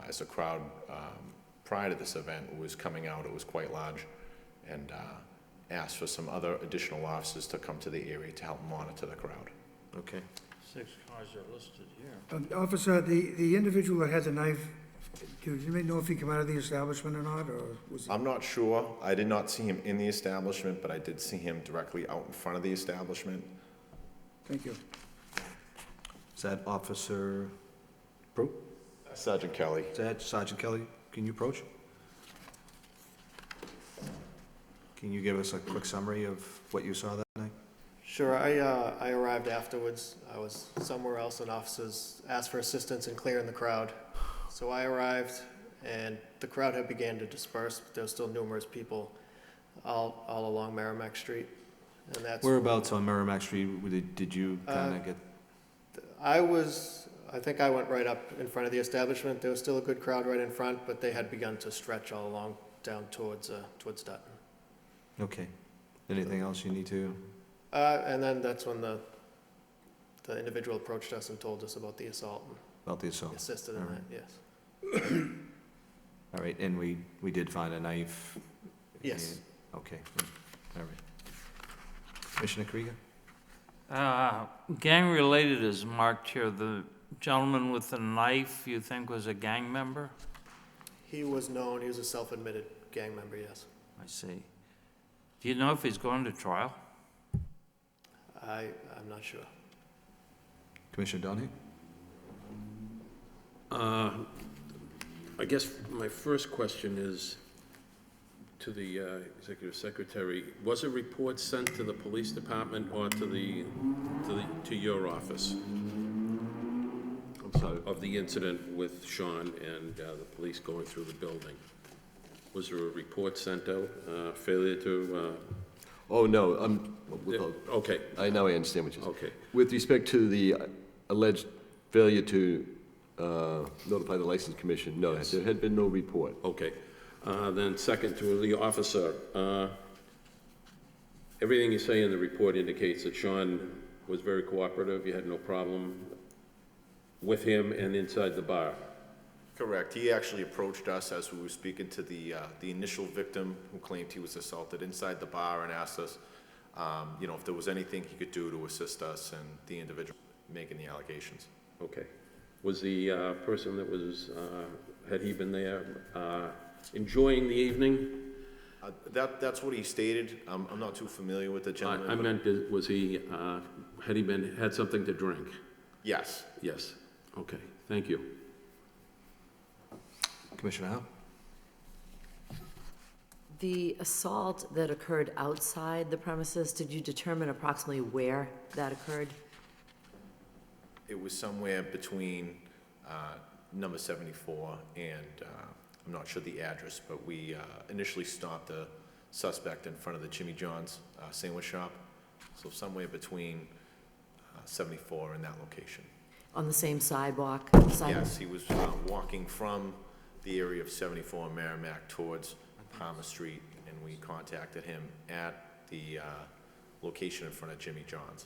as the crowd prior to this event was coming out, it was quite large, and asked for some other additional officers to come to the area to help monitor the crowd. Okay. 6 cars are listed here. Officer, the individual that had the knife, do you know if he came out of the establishment or not, or was he? I'm not sure. I did not see him in the establishment, but I did see him directly out in front of the establishment. Thank you. Is that Officer Prue? Sergeant Kelly. Is that Sergeant Kelly? Can you approach? Can you give us a quick summary of what you saw that night? Sure, I arrived afterwards. I was somewhere else, and officers asked for assistance in clearing the crowd. So I arrived, and the crowd had began to disperse, but there were still numerous people all along Merrimack Street, and that's... Whereabouts on Merrimack Street did you kind of get? I think I went right up in front of the establishment. There was still a good crowd right in front, but they had begun to stretch all along down towards Dutton. Okay. Anything else you need to? And then that's when the individual approached us and told us about the assault. About the assault? Assisted in All that, right. yes. All right, and we did find a knife? Yes. Okay, all right. Commissioner Krieger? Gang-related is marked here. The gentleman with the knife, you think was a gang member? He was known, he was a self-admitted gang member, yes. I see. Do you know if he's going to trial? I'm not sure. Commissioner Donahue? I guess my first question is to the executive secretary. Was a report sent to the police department or to your office? I'm sorry. Of the incident with Sean and the police going through the building? Was there a report sent out, failure to? Oh, no, Okay. I now understand what you're saying. Okay. With respect to the alleged failure to notify the License Commission, no, Yes. there had been no report. Okay. Then second to the officer, everything you say in the report indicates that Sean was very cooperative, you had no problem with him and inside the bar. Correct. He actually approached us as we were speaking to the initial victim who claimed he was assaulted inside the bar and asked us, if there was anything he could do to assist us and the individual making the allegations. Okay. Was the person that was, had he been there, enjoying the evening? That's what he stated. I'm not too familiar with the gentleman. I meant, was he, had he had something to drink? Yes. Yes. Okay, thank you. Commissioner Howe? The assault that occurred outside the premises, did you determine approximately where that occurred? It was somewhere between number 74 and I'm not sure the address, but we initially stopped the suspect in front of the Jimmy John's sandwich shop. So somewhere between 74 and that location. On the same sidewalk? Yes, he was walking from the area of 74 Merrimack towards Palmer Street, and we contacted him at the location in front of Jimmy John's.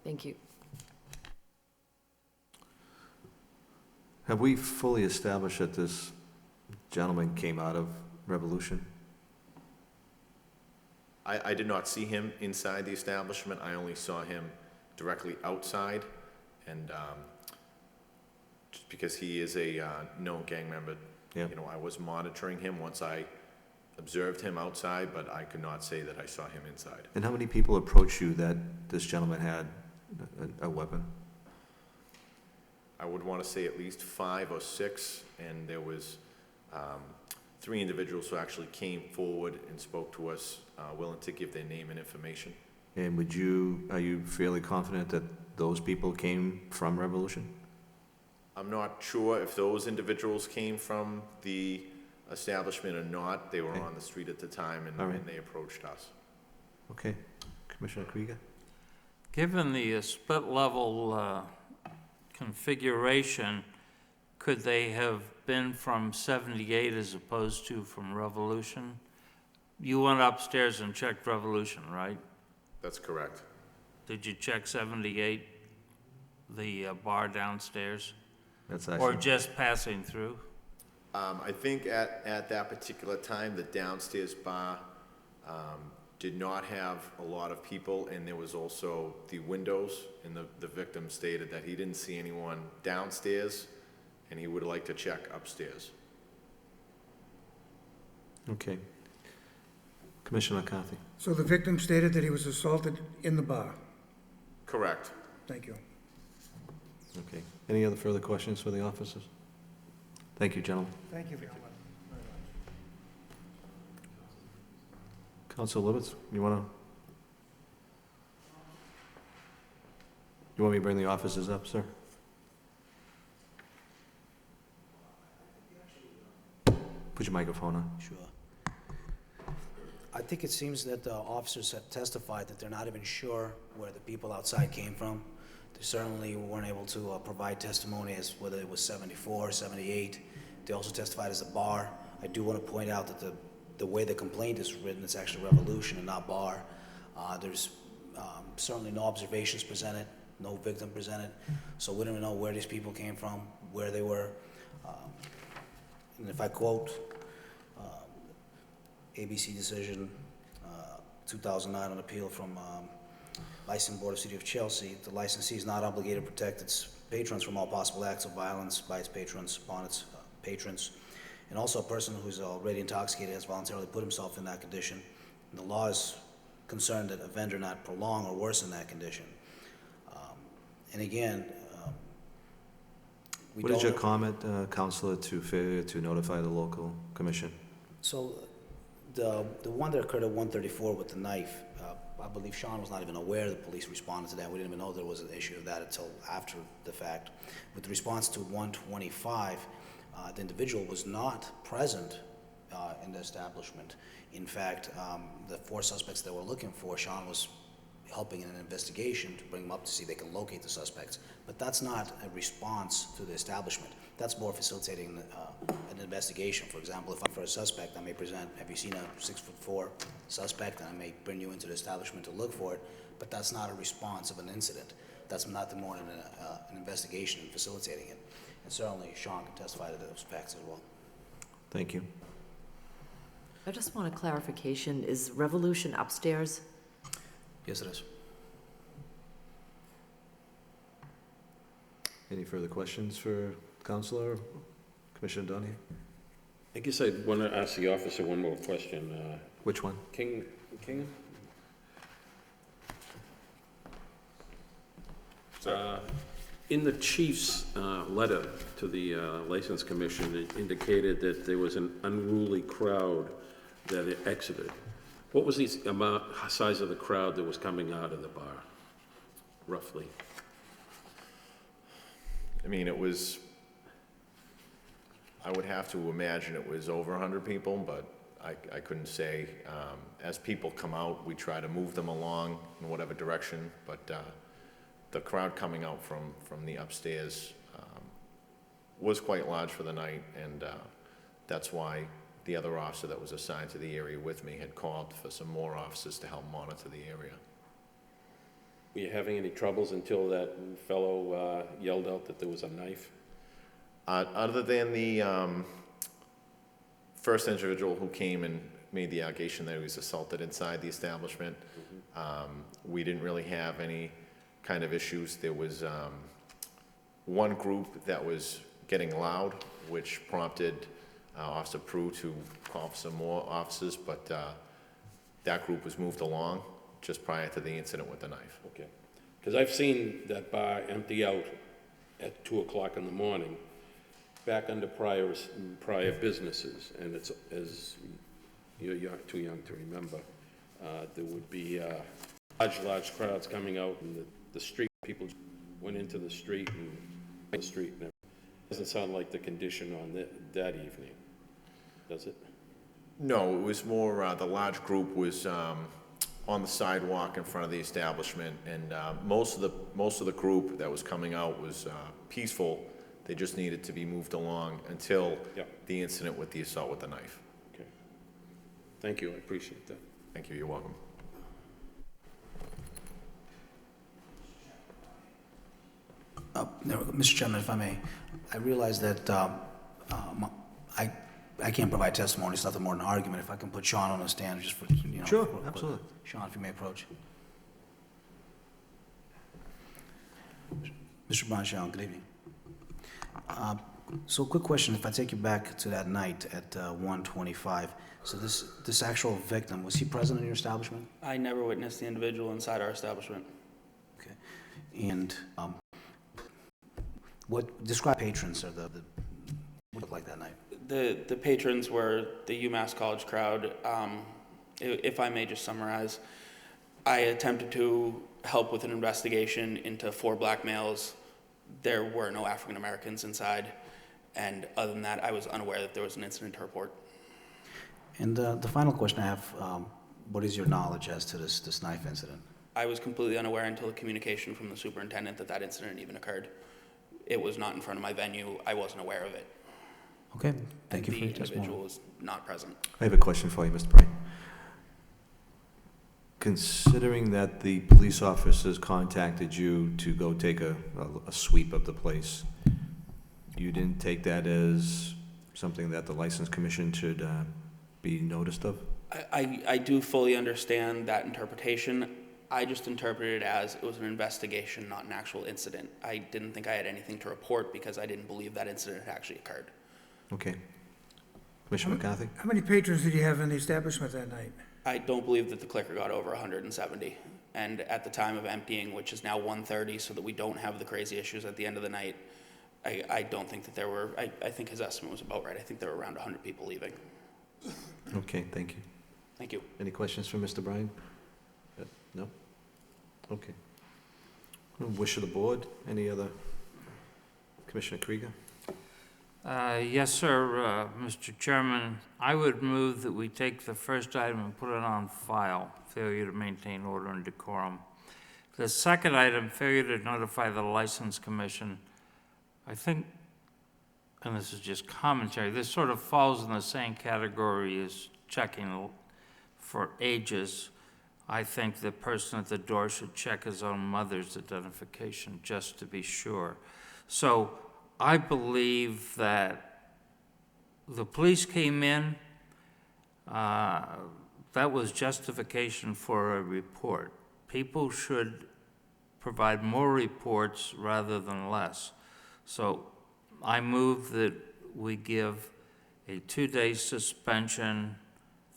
Thank you. Have we fully established that this gentleman came out of Revolution? I did not see him inside the establishment. I only saw him directly outside, and just because he is a known gang member, Yeah. I was monitoring him once I observed him outside, but I could not say that I saw him inside. And how many people approached you that this gentleman had a weapon? I would want to say at least 5 or 6, and there was 3 individuals who actually came forward and spoke to us, willing to give their name and information. And are you fairly confident that those people came from Revolution? I'm not sure if those individuals came from the establishment or not. They were Okay. on the street at the time, All right. and they approached us. Okay. Commissioner Krieger? Given the split-level configuration, could they have been from 78 as opposed to from Revolution? You went upstairs and checked Revolution, right? That's correct. Did you check 78, the bar downstairs? That's Or actually, just passing through? I think at that particular time, the downstairs bar did not have a lot of people, and there was also the windows, and the victim stated that he didn't see anyone downstairs, and he would like to check upstairs. okay. Commissioner McCarthy? So the victim stated that he was assaulted in the bar? Correct. Thank you. Okay. Any other further questions for the officers? Thank you, gentlemen. Thank you very much. Council Libbitz, you want me to bring the officers up, sir? Put your microphone on. Sure. I think it seems that the officers have testified that they're not even sure where the people outside came from. They certainly weren't able to provide testimony as whether it was 74, 78. They also testified as a bar. I do want to point out that the way the complaint is written, it's actually revolution and not bar. There's certainly no observations presented, no victim presented, so we don't even know where these people came from, where they were. And if I quote ABC decision 2009 on appeal from Licensing Board of City of Chelsea, the licensee is not obligated to protect its patrons from all possible acts of violence by its patrons, upon its patrons. And also a person who's already intoxicated has voluntarily put himself in that condition. And the law is concerned that a vendor not prolong or worsen that condition. And again, we What don't... is your comment, Councilor, to failure to notify the local commission? So the one that occurred at 134 with the knife, I believe Sean was not even aware the police responded to that. We didn't even know there was an issue of that until after the fact. With the response to 125, the individual was not present in the establishment. In fact, the 4 suspects that we're looking for, Sean was helping in an investigation to bring them up to see if they can locate the suspects. But that's not a response to the establishment. That's more facilitating an investigation. For example, if I'm for a suspect, I may present, have you seen a 6'4" suspect? And I may bring you into the establishment to look for it, but that's not a response of an incident. That's nothing more than an investigation and facilitating it. And certainly Sean can testify to those facts as well. Thank you. I just want a clarification. Is Revolution upstairs? Yes, it is. Any further questions for Councilor? Commissioner Donahue? I guess I'd want to ask the officer one more question. Which one? King? In the chief's letter to the License Commission, it indicated that there was an unruly crowd that exited. What was the size of the crowd that was coming out of the bar, roughly? I mean, it was, I would have to imagine it was over 100 people, but I couldn't say. As people come out, we try to move them along in whatever direction, but the crowd coming out from the upstairs was quite large for the night, and that's why the other officer that was assigned to the area with me had called for some more officers to help monitor the area. Were you having any troubles until that fellow yelled out that there was a knife? Other than the first individual who came and made the allegation that he was assaulted inside the establishment, we didn't really have any kind of issues. There was one group that was getting loud, which prompted Officer Prue to call for some more officers, but that group was moved along just prior to the incident with the knife. Okay. Because I've seen that bar empty out at 2 o'clock in the morning, back under prior businesses, and it's, as you're too young to remember, there would be large crowds coming out, and the street people went into the street and it doesn't sound like the condition on that evening, does it? No, it was more, the large group was on the sidewalk in front of the establishment, and most of the group that was coming out was peaceful. They just needed to be moved along until the incident with the assault with the knife. Okay. Thank you, I appreciate that. Thank you, you're welcome. Mr. Chairman, if I may, I realize that I can't provide testimony. It's nothing more than an argument. If I can put Sean on the stand just for, Sure, absolutely. Sean, if you may approach. Mr. Bonchon, good evening. So quick question, if I take you back to that night at 1:25, so this actual victim, was he present in your establishment? I never witnessed the individual inside our establishment. Okay. And describe patrons or what looked like that night? The patrons were the UMass College crowd. If I may just summarize, I attempted to help with an investigation into 4 black males. There were no African Americans inside, and other than that, I was unaware that there was an incident to report. And the final question I have, what is your knowledge as to this knife incident? I was completely unaware until the communication from the superintendent that that incident even occurred. It was not in front of my venue. I wasn't aware of it. Okay, thank you for your The testimony. individual was not present. I have a question for you, Mr. Bright. Considering that the police officers contacted you to go take a sweep of the place, you didn't take that as something that the License Commission should be noticed of? I do fully understand that interpretation. I just interpreted it as it was an investigation, not an actual incident. I didn't think I had anything to report because I didn't believe that incident had actually occurred. Okay. Commissioner McCarthy? How many patrons did you have in the establishment that night? I don't believe that the clicker got over 170. And at the time of emptying, which is now 1:30, so that we don't have the crazy issues at the end of the night, I don't think that there were, I think his estimate was about right. I think there were around 100 people leaving. Okay, thank you. Thank you. Any questions for Mr. Bryan? No? Okay. Wish of the board, any other? Commissioner Krieger? Yes, sir, Mr. Chairman. I would move that we take the first item and put it on file, failure to maintain order and decorum. The second item, failure to notify the License Commission, I think, and this is just commentary, this sort of falls in the same category as checking for ages. I think the person at the door should check his own mother's identification just to be sure. So I believe that the police came in, that was justification for a report. People should provide more reports rather than less. So I move that we give a 2-day suspension,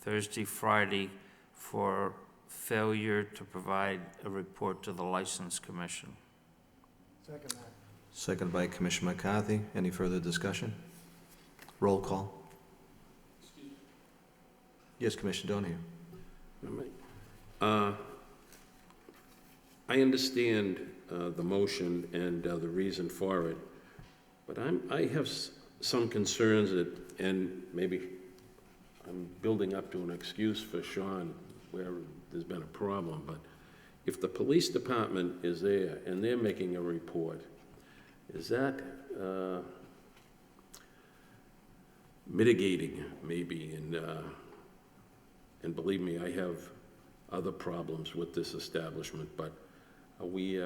Thursday, Friday, for failure to provide a report to the License Commission. Second that. Second by Commissioner McCarthy. Any further discussion? Roll call. Yes, Commissioner Donahue. All right. I understand the motion and the reason for it, but I have some concerns that, and maybe I'm building up to an excuse for Sean where there's been a problem, but if the police department is there and they're making a report, is that mitigating maybe? And believe me, I have other problems with this establishment, but are we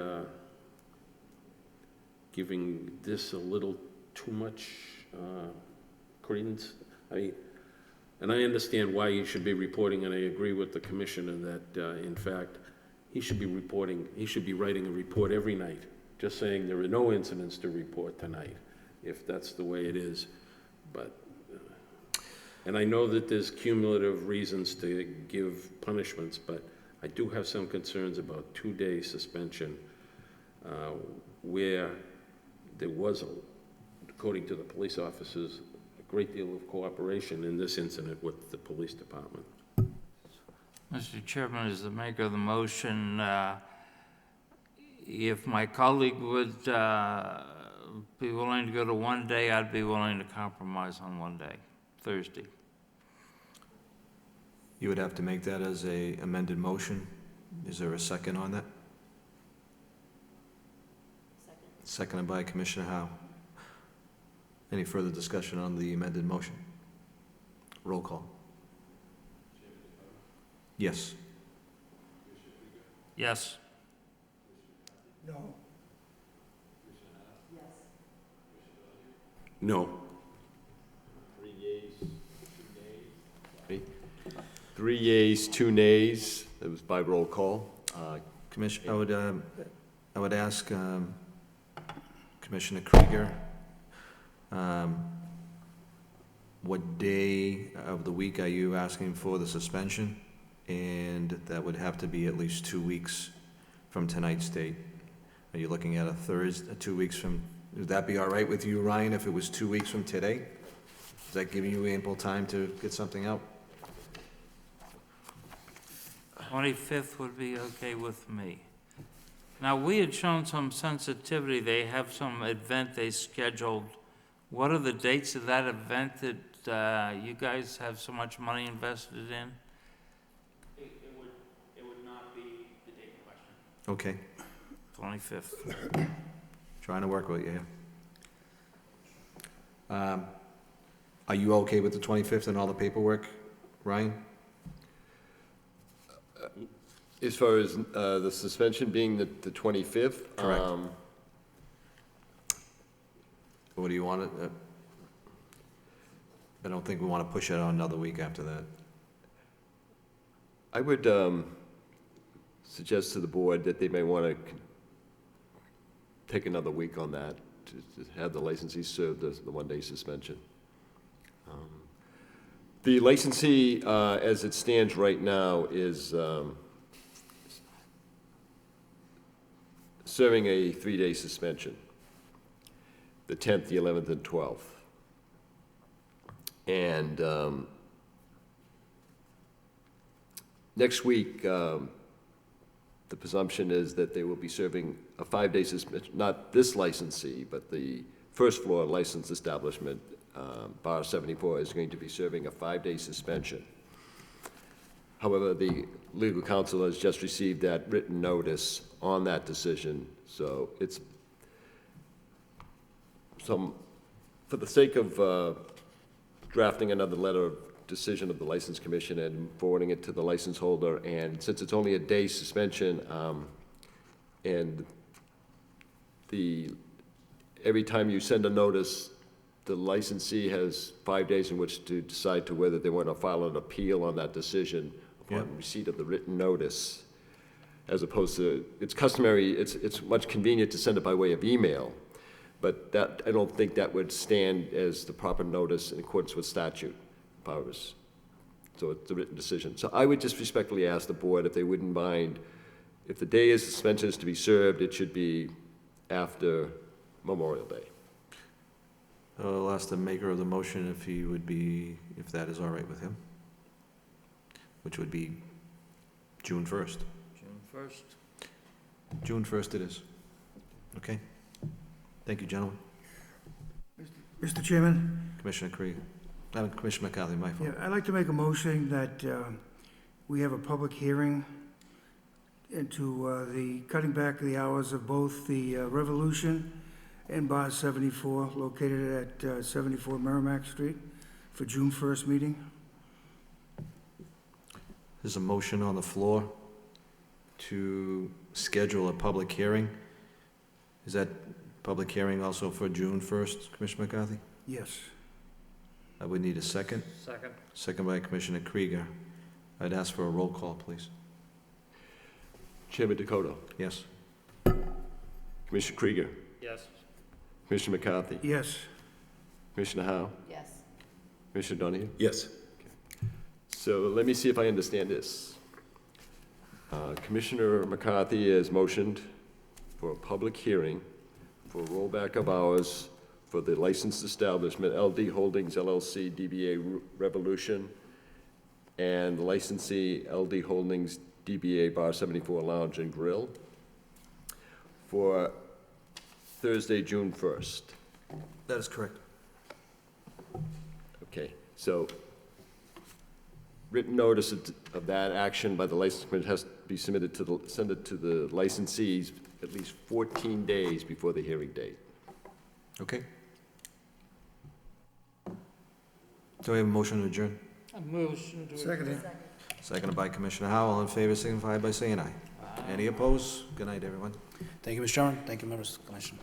giving this a little too much credence? I mean, and I understand why you should be reporting, and I agree with the commissioner that, in fact, he should be writing a report every night, just saying there are no incidents to report tonight, if that's the way it is. But, and I know that there's cumulative reasons to give punishments, but I do have some concerns about 2-day suspension, where there was, according to the police officers, a great deal of cooperation in this incident with the police department. Mr. Chairman, as the maker of the motion, if my colleague would be willing to go to 1 day, I'd be willing to compromise on 1 day, Thursday. You would have to make that as a amended motion. Is there a second on that? Second. Seconded by Commissioner Howe. Any further discussion on the amended motion? Roll call. Yes. Yes. No. No. 3 yeas, 2 nays. That was by roll call. Commissioner, I would ask Commissioner Krieger, what day of the week are you asking for the suspension? And that would have to be at least 2 weeks from tonight's date. Are you looking at a Thursday, 2 weeks from, would that be all right with you, Ryan, if it was 2 weeks from today? Is that giving you ample time to get something out? 25th would be okay with me. Now, we had shown some sensitivity. They have some event they scheduled. What are the dates of that event that you guys have so much money invested in? It would not be the date in question. Okay, 25th. trying to work with you here. Are you okay with the 25th and all the paperwork, Ryan? As far as the suspension being the 25th? Correct. What do you want it? I don't think we want to push it on another week after that. I would suggest to the board that they may want to take another week on that, to have the licensee serve the one-day suspension. The licensee, as it stands right now, is serving a 3-day suspension, the 10th, the 11th, and 12th. And next week, the presumption is that they will be serving a 5-day suspension, not this licensee, but the first floor licensed establishment, Bar 74, is going to be serving a 5-day suspension. However, the legal counsel has just received that written notice on that decision, so it's for the sake of drafting another letter of decision of the License Commission and forwarding it to the license holder, and since it's only a day suspension, and every time you send a notice, the licensee has 5 days in which to decide to whether they want to file an appeal on that decision upon receipt of the written notice, as opposed to, it's customary, it's much convenient to send it by way of email, but that, I don't think that would stand as the proper notice in accordance with statute powers. So it's a written decision. So I would just respectfully ask the board if they wouldn't mind, if the day is suspension is to be served, it should be after Memorial Day. I'll ask the maker of the motion if he would be, if that is all right with him, which would be June 1st. June 1st. June 1st it is. Okay. Thank you, gentlemen. Mr. Chairman? Commissioner Krieger. Commissioner McCarthy, my fault. Yeah, I'd like to make a motion that we have a public hearing into the cutting back of the hours of both the Revolution and Bar 74, located at 74 Merrimack Street, for June 1st meeting. There's a motion on the floor to schedule a public hearing. Is that public hearing also for June 1st, Commissioner McCarthy? Yes. I would need a second. Second. Second by Commissioner Krieger. I'd ask for a roll call, please. Chairman Dakota. Yes. Commissioner Krieger. Yes. Commissioner McCarthy. Yes. Commissioner Howe. Yes. Commissioner Donahue. Yes. So let me see if I understand this. Commissioner McCarthy has motioned for a public hearing for rollback of hours for the licensed establishment, LD Holdings LLC, DBA Revolution, and the licensee, LD Holdings, DBA Bar 74 Lounge and Grill, for Thursday, June 1st. That is correct. Okay, so written notice of that action by the license committee has to be submitted to send it to the licensees at least 14 days before the hearing date. Okay. Do we have a motion to adjourn? A motion to. Seconded. Seconded by Commissioner Howell. All in favor, signify by saying aye. Any opposed? Good night, everyone. Thank you, Mr. Chairman. Thank you, members of the commission.